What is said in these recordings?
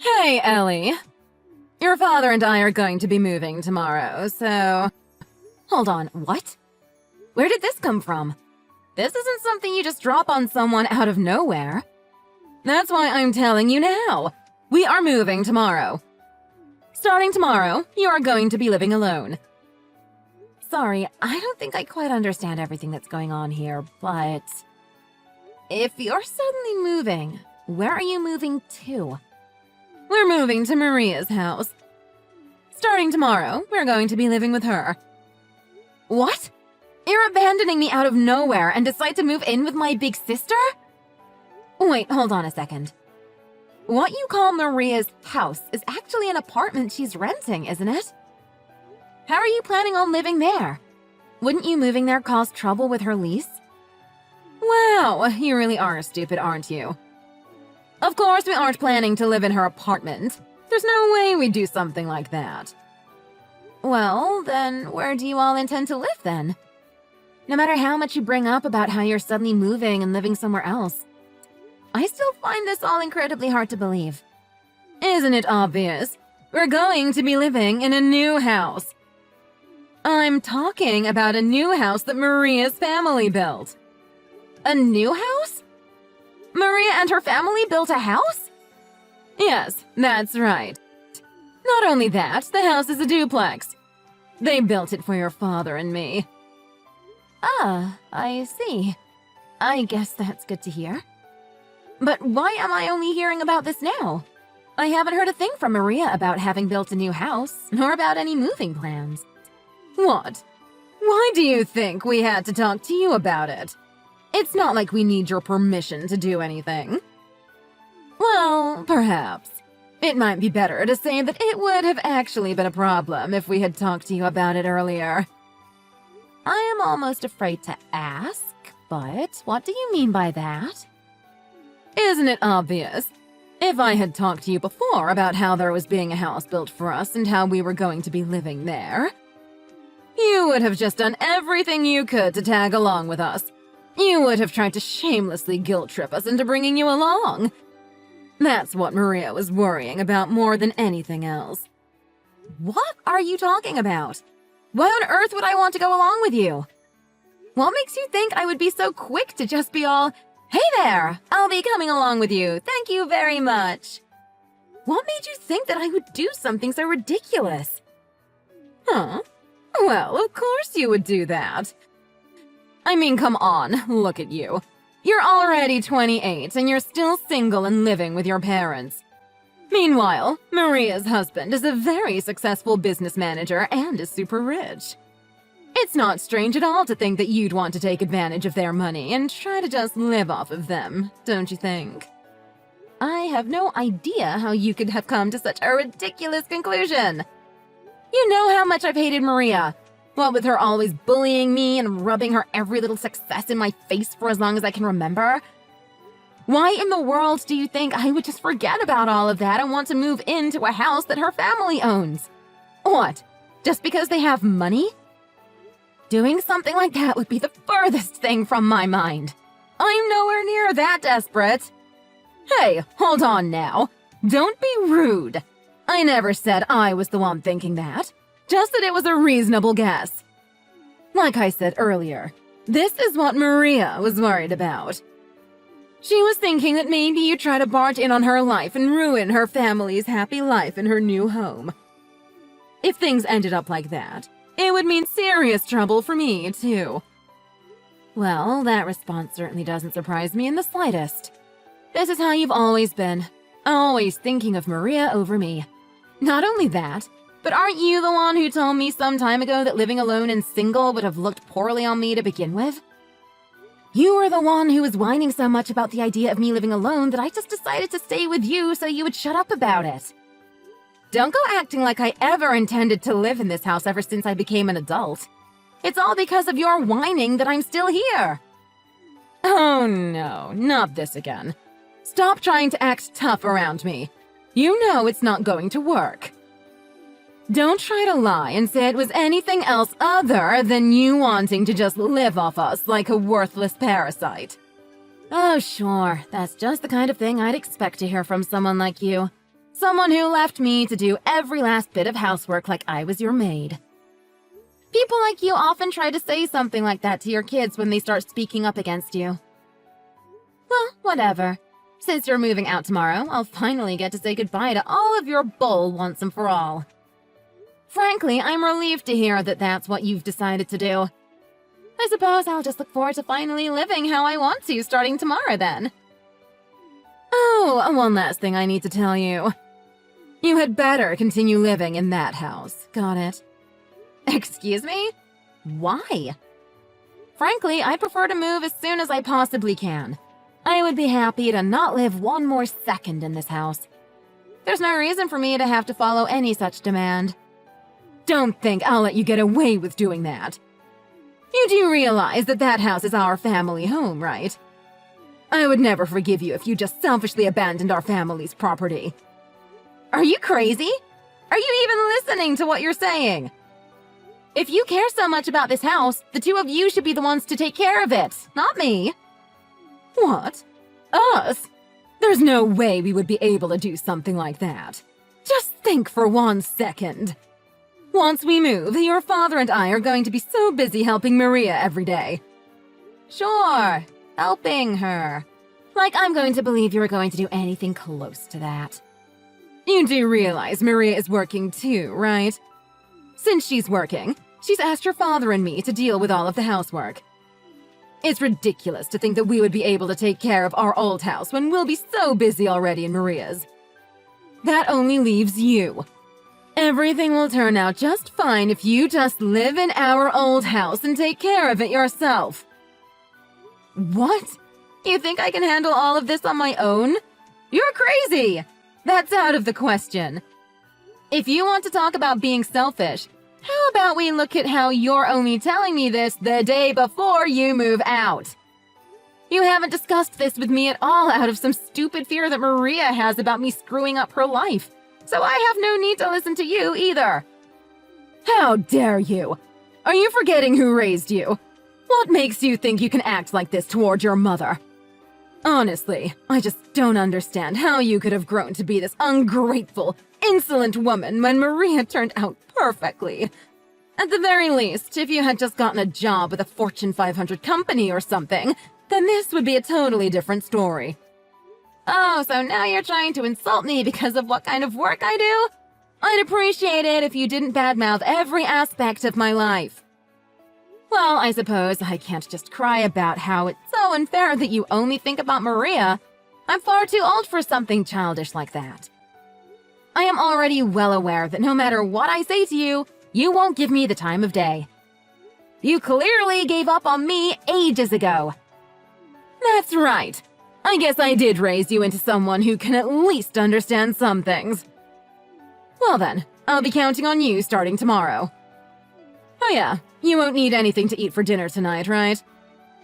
Hey, Ellie. Your father and I are going to be moving tomorrow, so... Hold on, what? Where did this come from? This isn't something you just drop on someone out of nowhere. That's why I'm telling you now. We are moving tomorrow. Starting tomorrow, you are going to be living alone. Sorry, I don't think I quite understand everything that's going on here, but... If you're suddenly moving, where are you moving to? We're moving to Maria's house. Starting tomorrow, we're going to be living with her. What? You're abandoning me out of nowhere and decide to move in with my big sister? Wait, hold on a second. What you call Maria's house is actually an apartment she's renting, isn't it? How are you planning on living there? Wouldn't you moving there cause trouble with her lease? Wow, you really are stupid, aren't you? Of course we aren't planning to live in her apartment. There's no way we'd do something like that. Well, then where do you all intend to live then? No matter how much you bring up about how you're suddenly moving and living somewhere else, I still find this all incredibly hard to believe. Isn't it obvious? We're going to be living in a new house. I'm talking about a new house that Maria's family built. A new house? Maria and her family built a house? Yes, that's right. Not only that, the house is a duplex. They built it for your father and me. Ah, I see. I guess that's good to hear. But why am I only hearing about this now? I haven't heard a thing from Maria about having built a new house, nor about any moving plans. What? Why do you think we had to talk to you about it? It's not like we need your permission to do anything. Well, perhaps. It might be better to say that it would have actually been a problem if we had talked to you about it earlier. I am almost afraid to ask, but what do you mean by that? Isn't it obvious? If I had talked to you before about how there was being a house built for us and how we were going to be living there, you would have just done everything you could to tag along with us. You would have tried to shamelessly guilt-trip us into bringing you along. That's what Maria was worrying about more than anything else. What are you talking about? Why on earth would I want to go along with you? What makes you think I would be so quick to just be all, "Hey there, I'll be coming along with you, thank you very much"? What made you think that I would do something so ridiculous? Huh? Well, of course you would do that. I mean, come on, look at you. You're already 28 and you're still single and living with your parents. Meanwhile, Maria's husband is a very successful business manager and is super rich. It's not strange at all to think that you'd want to take advantage of their money and try to just live off of them, don't you think? I have no idea how you could have come to such a ridiculous conclusion. You know how much I've hated Maria. What with her always bullying me and rubbing her every little success in my face for as long as I can remember. Why in the world do you think I would just forget about all of that and want to move into a house that her family owns? What? Just because they have money? Doing something like that would be the furthest thing from my mind. I'm nowhere near that desperate. Hey, hold on now. Don't be rude. I never said I was the one thinking that. Just that it was a reasonable guess. Like I said earlier, this is what Maria was worried about. She was thinking that maybe you'd try to barge in on her life and ruin her family's happy life in her new home. If things ended up like that, it would mean serious trouble for me, too. Well, that response certainly doesn't surprise me in the slightest. This is how you've always been, always thinking of Maria over me. Not only that, but aren't you the one who told me some time ago that living alone and single would have looked poorly on me to begin with? You were the one who was whining so much about the idea of me living alone that I just decided to stay with you so you would shut up about it. Don't go acting like I ever intended to live in this house ever since I became an adult. It's all because of your whining that I'm still here. Oh no, not this again. Stop trying to act tough around me. You know it's not going to work. Don't try to lie and say it was anything else other than you wanting to just live off us like a worthless parasite. Oh, sure, that's just the kind of thing I'd expect to hear from someone like you. Someone who left me to do every last bit of housework like I was your maid. People like you often try to say something like that to your kids when they start speaking up against you. Well, whatever. Since you're moving out tomorrow, I'll finally get to say goodbye to all of your bull once and for all. Frankly, I'm relieved to hear that that's what you've decided to do. I suppose I'll just look forward to finally living how I want to starting tomorrow then. Oh, one last thing I need to tell you. You had better continue living in that house, got it? Excuse me? Why? Frankly, I prefer to move as soon as I possibly can. I would be happy to not live one more second in this house. There's no reason for me to have to follow any such demand. Don't think I'll let you get away with doing that. You do realize that that house is our family home, right? I would never forgive you if you just selfishly abandoned our family's property. Are you crazy? Are you even listening to what you're saying? If you care so much about this house, the two of you should be the ones to take care of it, not me. What? Us? There's no way we would be able to do something like that. Just think for 1 second. Once we move, your father and I are going to be so busy helping Maria every day. Sure, helping her. Like I'm going to believe you're going to do anything close to that. You do realize Maria is working too, right? Since she's working, she's asked your father and me to deal with all of the housework. It's ridiculous to think that we would be able to take care of our old house when we'll be so busy already in Maria's. That only leaves you. Everything will turn out just fine if you just live in our old house and take care of it yourself. What? You think I can handle all of this on my own? You're crazy! That's out of the question. If you want to talk about being selfish, how about we look at how you're only telling me this the day before you move out? You haven't discussed this with me at all out of some stupid fear that Maria has about me screwing up her life, so I have no need to listen to you either. How dare you? Are you forgetting who raised you? What makes you think you can act like this toward your mother? Honestly, I just don't understand how you could have grown to be this ungrateful, insolent woman when Maria turned out perfectly. At the very least, if you had just gotten a job with a Fortune 500 company or something, then this would be a totally different story. Oh, so now you're trying to insult me because of what kind of work I do? I'd appreciate it if you didn't badmouth every aspect of my life. Well, I suppose I can't just cry about how it's so unfair that you only think about Maria. I'm far too old for something childish like that. I am already well aware that no matter what I say to you, you won't give me the time of day. You clearly gave up on me ages ago. That's right. I guess I did raise you into someone who can at least understand some things. Well then, I'll be counting on you starting tomorrow. Oh yeah, you won't need anything to eat for dinner tonight, right?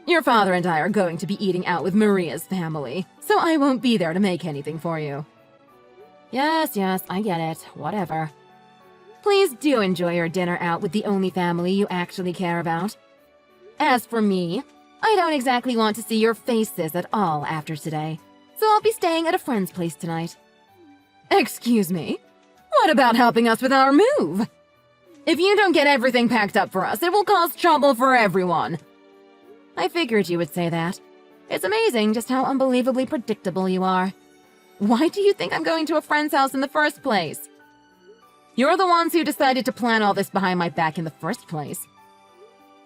Your father and I are going to be eating out with Maria's family, so I won't be there to make anything for you. Yes, I get it. Whatever. Please do enjoy your dinner out with the only family you actually care about. As for me, I don't exactly want to see your faces at all after today, so I'll be staying at a friend's place tonight. Excuse me? What about helping us with our move? If you don't get everything packed up for us, it will cause trouble for everyone. I figured you would say that. It's amazing just how unbelievably predictable you are. Why do you think I'm going to a friend's house in the first place? You're the ones who decided to plan all this behind my back in the first place.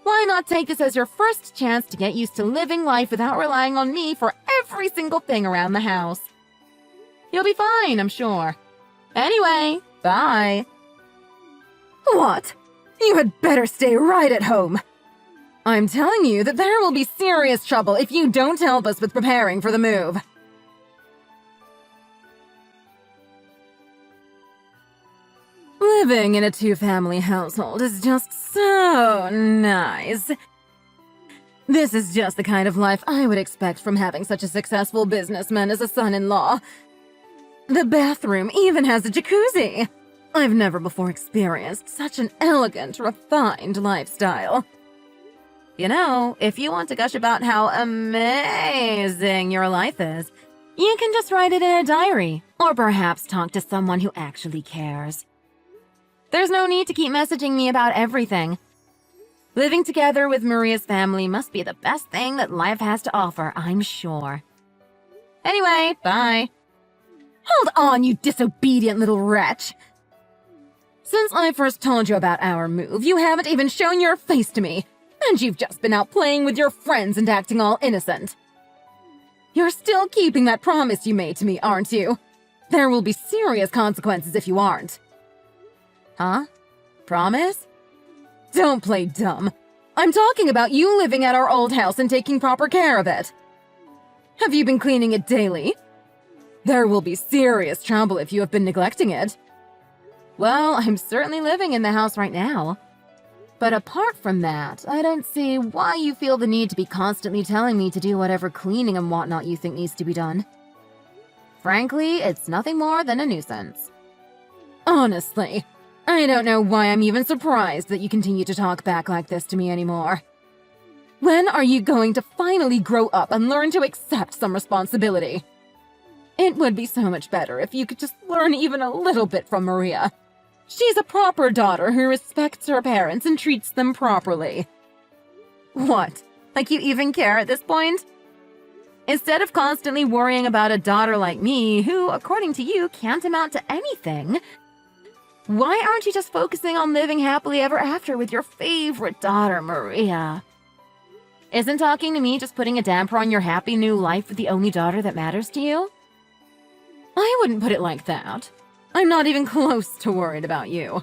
Why not take this as your first chance to get used to living life without relying on me for every single thing around the house? You'll be fine, I'm sure. Anyway, bye. What? You had better stay right at home. I'm telling you that there will be serious trouble if you don't help us with preparing for the move. Living in a two-family household is just so nice. This is just the kind of life I would expect from having such a successful businessman as a son-in-law. The bathroom even has a jacuzzi. I've never before experienced such an elegant, refined lifestyle. You know, if you want to gush about how amazing your life is, You can just write it in a diary, or perhaps talk to someone who actually cares. There's no need to keep messaging me about everything. Living together with Maria's family must be the best thing that life has to offer, I'm sure. Anyway, bye. Hold on, you disobedient little wretch! Since I first told you about our move, you haven't even shown your face to me, and you've just been out playing with your friends and acting all innocent. You're still keeping that promise you made to me, aren't you? There will be serious consequences if you aren't. Huh? Promise? Don't play dumb. I'm talking about you living at our old house and taking proper care of it. Have you been cleaning it daily? There will be serious trouble if you have been neglecting it. Well, I'm certainly living in the house right now. But apart from that, I don't see why you feel the need to be constantly telling me to do whatever cleaning and whatnot you think needs to be done. Frankly, it's nothing more than a nuisance. Honestly, I don't know why I'm even surprised that you continue to talk back like this to me anymore. When are you going to finally grow up and learn to accept some responsibility? It would be so much better if you could just learn even a little bit from Maria. She's a proper daughter who respects her parents and treats them properly. What? Like you even care at this point? Instead of constantly worrying about a daughter like me, who, according to you, can't amount to anything, why aren't you just focusing on living happily ever after with your favorite daughter, Maria? Isn't talking to me just putting a damper on your happy new life with the only daughter that matters to you? I wouldn't put it like that. I'm not even close to worried about you.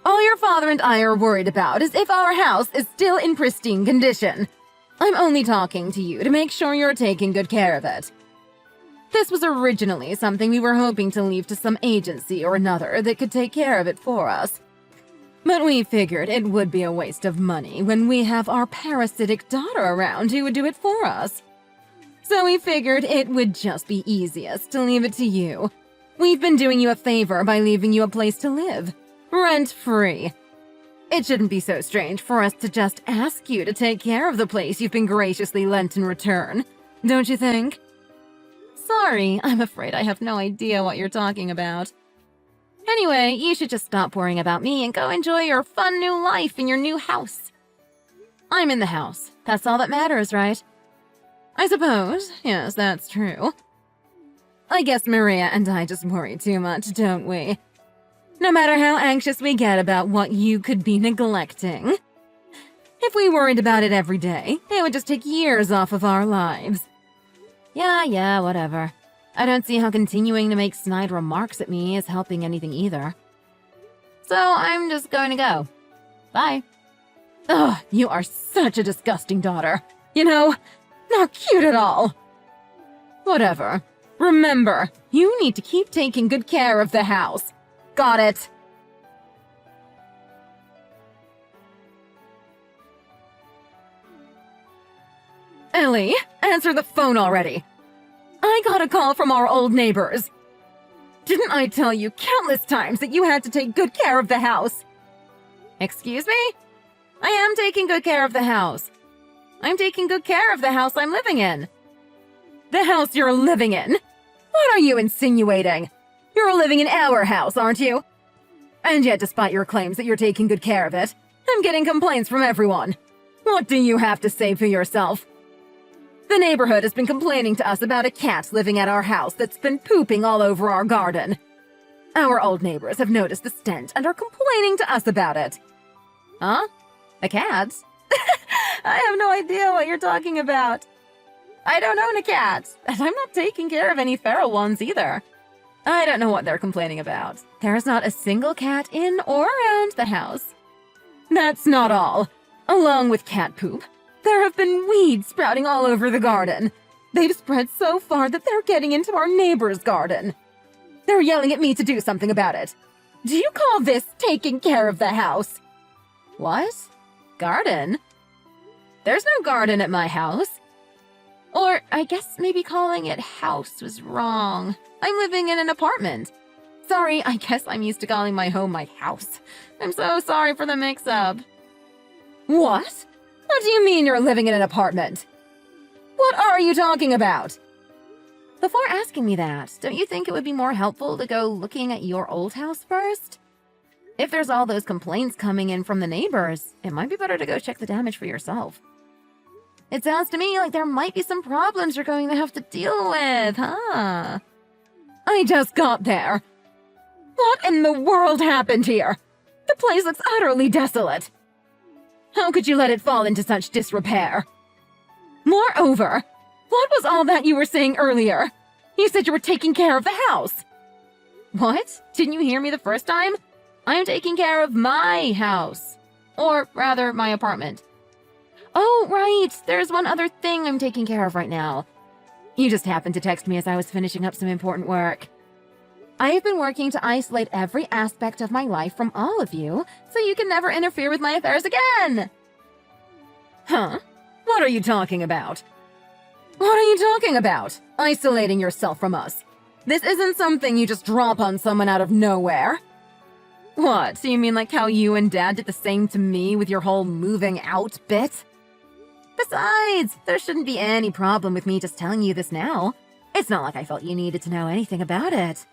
All your father and I are worried about is if our house is still in pristine condition. I'm only talking to you to make sure you're taking good care of it. This was originally something we were hoping to leave to some agency or another that could take care of it for us. But we figured it would be a waste of money when we have our parasitic daughter around who would do it for us. So we figured it would just be easiest to leave it to you. We've been doing you a favor by leaving you a place to live, rent-free. It shouldn't be so strange for us to just ask you to take care of the place you've been graciously lent in return, don't you think? Sorry, I'm afraid I have no idea what you're talking about. Anyway, you should just stop worrying about me and go enjoy your fun new life in your new house. I'm in the house. That's all that matters, right? I suppose. Yes, that's true. I guess Maria and I just worry too much, don't we? No matter how anxious we get about what you could be neglecting. If we worried about it every day, it would just take years off of our lives. Yeah, whatever. I don't see how continuing to make snide remarks at me is helping anything either. So I'm just going to go. Bye. Ugh, you are such a disgusting daughter. You know, not cute at all. Whatever. Remember, you need to keep taking good care of the house. Got it? Ellie, answer the phone already. I got a call from our old neighbors. Didn't I tell you countless times that you had to take good care of the house? Excuse me? I am taking good care of the house. I'm taking good care of the house I'm living in. The house you're living in? What are you insinuating? You're living in our house, aren't you? And yet, despite your claims that you're taking good care of it, I'm getting complaints from everyone. What do you have to say for yourself? The neighborhood has been complaining to us about a cat living at our house that's been pooping all over our garden. Our old neighbors have noticed the stench and are complaining to us about it. Huh? A cat? I have no idea what you're talking about. I don't own a cat, and I'm not taking care of any feral ones either. I don't know what they're complaining about. There's not a single cat in or around the house. That's not all. Along with cat poop, there have been weeds sprouting all over the garden. They've spread so far that they're getting into our neighbor's garden. They're yelling at me to do something about it. Do you call this taking care of the house? What? Garden? There's no garden at my house. Or I guess maybe calling it house was wrong. I'm living in an apartment. Sorry, I guess I'm used to calling my home my house. I'm so sorry for the mix-up. What? What do you mean you're living in an apartment? What are you talking about? Before asking me that, don't you think it would be more helpful to go looking at your old house first? If there's all those complaints coming in from the neighbors, it might be better to go check the damage for yourself. It sounds to me like there might be some problems you're going to have to deal with, huh? I just got there. What in the world happened here? The place looks utterly desolate. How could you let it fall into such disrepair? Moreover, what was all that you were saying earlier? You said you were taking care of the house. What? Didn't you hear me the first time? I am taking care of my house. Or rather, my apartment. Oh, right. There's one other thing I'm taking care of right now. You just happened to text me as I was finishing up some important work. I have been working to isolate every aspect of my life from all of you, so you can never interfere with my affairs again. Huh? What are you talking about? What are you talking about? Isolating yourself from us. This isn't something you just drop on someone out of nowhere. What, so you mean like how you and Dad did the same to me with your whole moving out bit? Besides, there shouldn't be any problem with me just telling you this now. It's not like I felt you needed to know anything about it.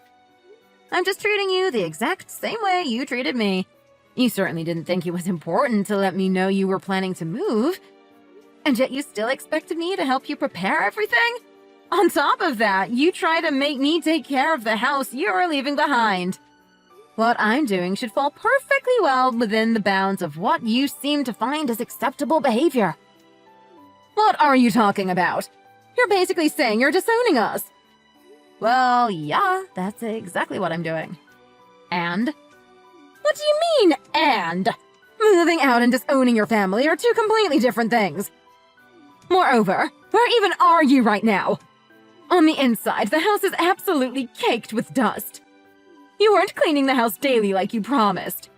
I'm just treating you the exact same way you treated me. You certainly didn't think it was important to let me know you were planning to move. And yet you still expected me to help you prepare everything? On top of that, you try to make me take care of the house you are leaving behind. What I'm doing should fall perfectly well within the bounds of what you seem to find as acceptable behavior. What are you talking about? You're basically saying you're disowning us. Well, yeah, that's exactly what I'm doing. And? What do you mean, and? Moving out and disowning your family are two completely different things. Moreover, where even are you right now? On the inside, the house is absolutely caked with dust. You weren't cleaning the house daily like you promised.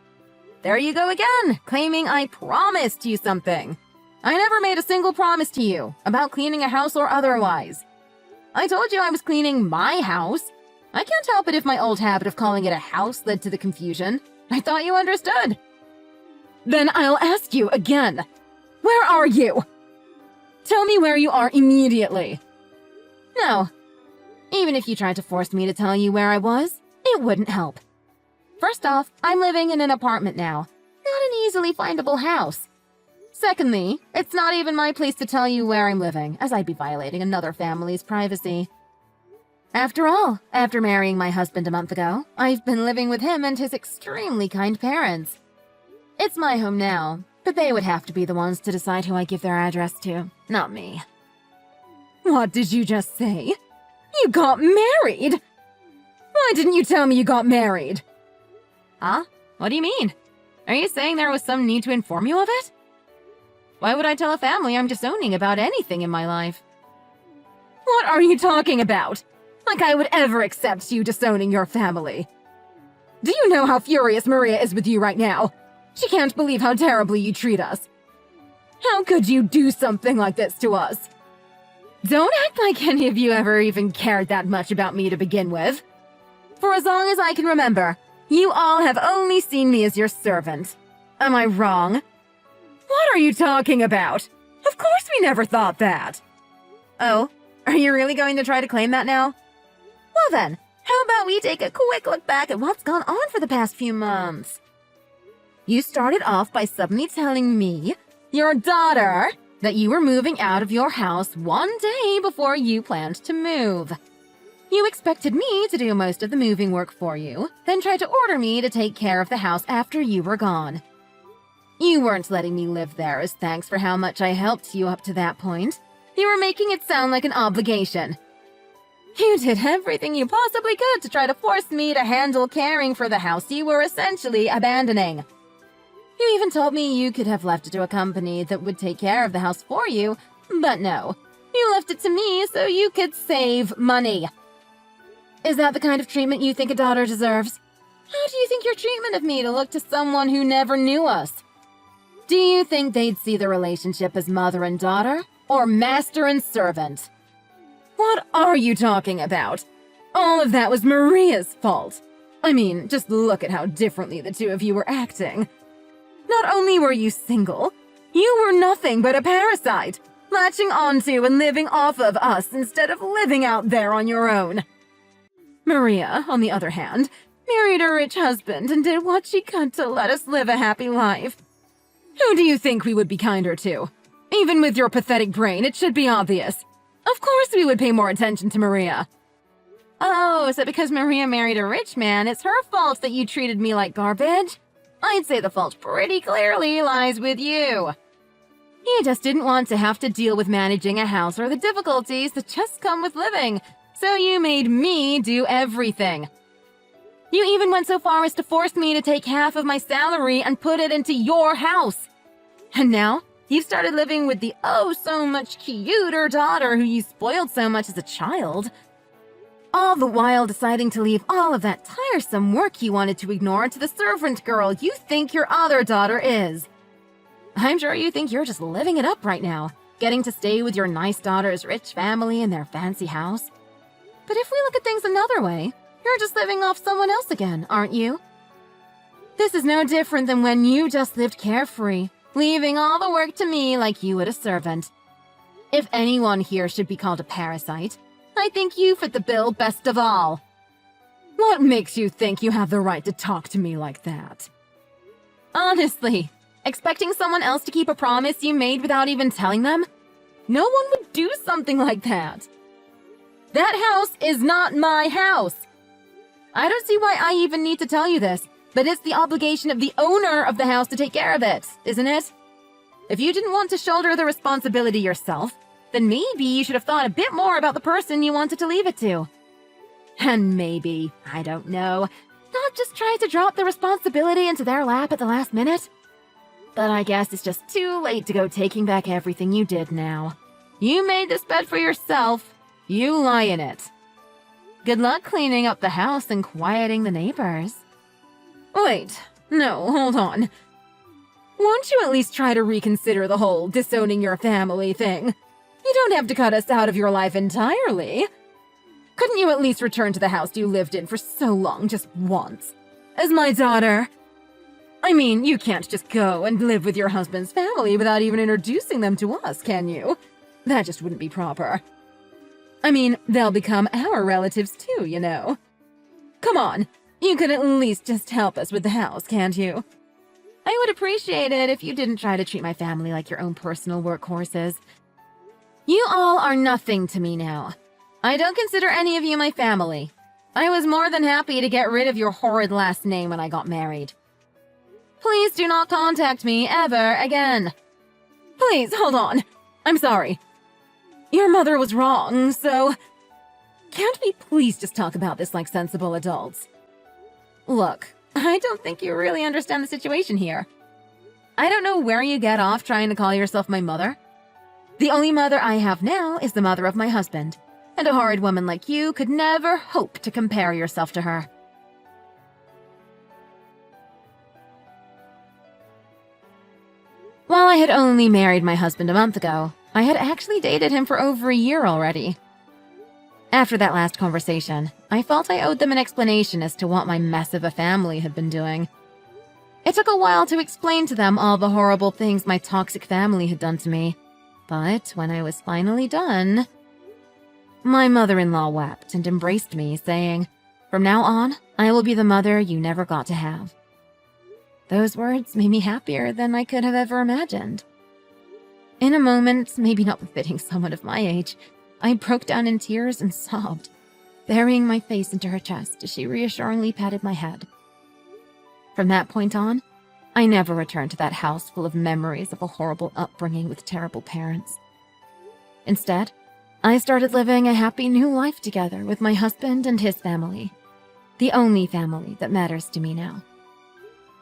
There you go again, claiming I promised you something. I never made a single promise to you, about cleaning a house or otherwise. I told you I was cleaning my house. I can't help it if my old habit of calling it a house led to the confusion. I thought you understood. Then I'll ask you again. Where are you? Tell me where you are immediately. No. Even if you tried to force me to tell you where I was, it wouldn't help. First off, I'm living in an apartment now, not an easily findable house. Secondly, it's not even my place to tell you where I'm living, as I'd be violating another family's privacy. After all, after marrying my husband a month ago, I've been living with him and his extremely kind parents. It's my home now, but they would have to be the ones to decide who I give their address to, not me. What did you just say? You got married? Why didn't you tell me you got married? Huh? What do you mean? Are you saying there was some need to inform you of it? Why would I tell a family I'm disowning about anything in my life? What are you talking about? Like I would ever accept you disowning your family. Do you know how furious Maria is with you right now? She can't believe how terribly you treat us. How could you do something like this to us? Don't act like any of you ever even cared that much about me to begin with. For as long as I can remember, you all have only seen me as your servant. Am I wrong? What are you talking about? Of course we never thought that. Oh, are you really going to try to claim that now? Well then, how about we take a quick look back at what's gone on for the past few months? You started off by suddenly telling me, your daughter, that you were moving out of your house one day before you planned to move. You expected me to do most of the moving work for you, then tried to order me to take care of the house after you were gone. You weren't letting me live there as thanks for how much I helped you up to that point. You were making it sound like an obligation. You did everything you possibly could to try to force me to handle caring for the house you were essentially abandoning. You even told me you could have left it to a company that would take care of the house for you, but no. You left it to me so you could save money. Is that the kind of treatment you think a daughter deserves? How do you think your treatment of me to look to someone who never knew us? Do you think they'd see the relationship as mother and daughter, or master and servant? What are you talking about? All of that was Maria's fault. I mean, just look at how differently the two of you were acting. Not only were you single, you were nothing but a parasite, latching onto and living off of us instead of living out there on your own. Maria, on the other hand, married a rich husband and did what she could to let us live a happy life. Who do you think we would be kinder to? Even with your pathetic brain, it should be obvious. Of course we would pay more attention to Maria. Oh, is it because Maria married a rich man, it's her fault that you treated me like garbage? I'd say the fault pretty clearly lies with you. You just didn't want to have to deal with managing a house or the difficulties that just come with living, so you made me do everything. You even went so far as to force me to take half of my salary and put it into your house. And now, you've started living with the oh-so-much cuter daughter who you spoiled so much as a child. All the while deciding to leave all of that tiresome work you wanted to ignore to the servant girl you think your other daughter is. I'm sure you think you're just living it up right now, getting to stay with your nice daughter's rich family in their fancy house. But if we look at things another way, you're just living off someone else again, aren't you? This is no different than when you just lived carefree, leaving all the work to me like you would a servant. If anyone here should be called a parasite, I think you fit the bill best of all. What makes you think you have the right to talk to me like that? Honestly, expecting someone else to keep a promise you made without even telling them? No one would do something like that. That house is not my house. I don't see why I even need to tell you this, but it's the obligation of the owner of the house to take care of it, isn't it? If you didn't want to shoulder the responsibility yourself, then maybe you should have thought a bit more about the person you wanted to leave it to. And maybe, I don't know, not just try to drop the responsibility into their lap at the last minute. But I guess it's just too late to go taking back everything you did now. You made this bed for yourself. You lie in it. Good luck cleaning up the house and quieting the neighbors. Wait, no, hold on. Won't you at least try to reconsider the whole disowning your family thing? You don't have to cut us out of your life entirely. Couldn't you at least return to the house you lived in for so long just once? As my daughter? I mean, you can't just go and live with your husband's family without even introducing them to us, can you? That just wouldn't be proper. I mean, they'll become our relatives too, you know. Come on, you could at least just help us with the house, can't you? I would appreciate it if you didn't try to treat my family like your own personal workhorses. You all are nothing to me now. I don't consider any of you my family. I was more than happy to get rid of your horrid last name when I got married. Please do not contact me ever again. Please, hold on. I'm sorry. Your mother was wrong, so... Can't we please just talk about this like sensible adults? Look, I don't think you really understand the situation here. I don't know where you get off trying to call yourself my mother. The only mother I have now is the mother of my husband, and a horrid woman like you could never hope to compare yourself to her. While I had only married my husband a month ago, I had actually dated him for over a year already. After that last conversation, I felt I owed them an explanation as to what my mess of a family had been doing. It took a while to explain to them all the horrible things my toxic family had done to me. But when I was finally done, my mother-in-law wept and embraced me, saying, "From now on, I will be the mother you never got to have." Those words made me happier than I could have ever imagined. In a moment, maybe not befitting someone of my age, I broke down in tears and sobbed, burying my face into her chest as she reassuringly patted my head. From that point on, I never returned to that house full of memories of a horrible upbringing with terrible parents. Instead, I started living a happy new life together with my husband and his family, the only family that matters to me now.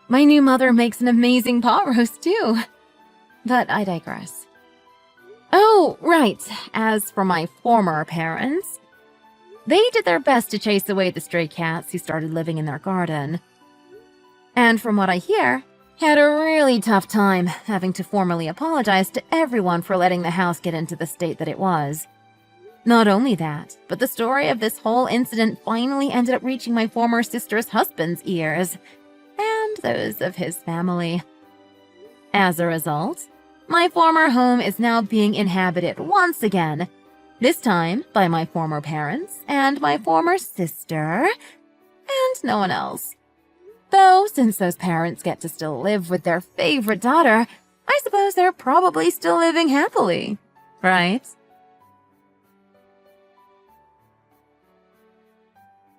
My new mother makes an amazing pot roast too. But I digress. Oh, right, as for my former parents, they did their best to chase away the stray cats who started living in their garden. And from what I hear, had a really tough time having to formally apologize to everyone for letting the house get into the state that it was. Not only that, but the story of this whole incident finally ended up reaching my former sister's husband's ears, and those of his family. As a result, My former home is now being inhabited once again, this time by my former parents and my former sister, and no one else. Though, since those parents get to still live with their favorite daughter, I suppose they're probably still living happily, right?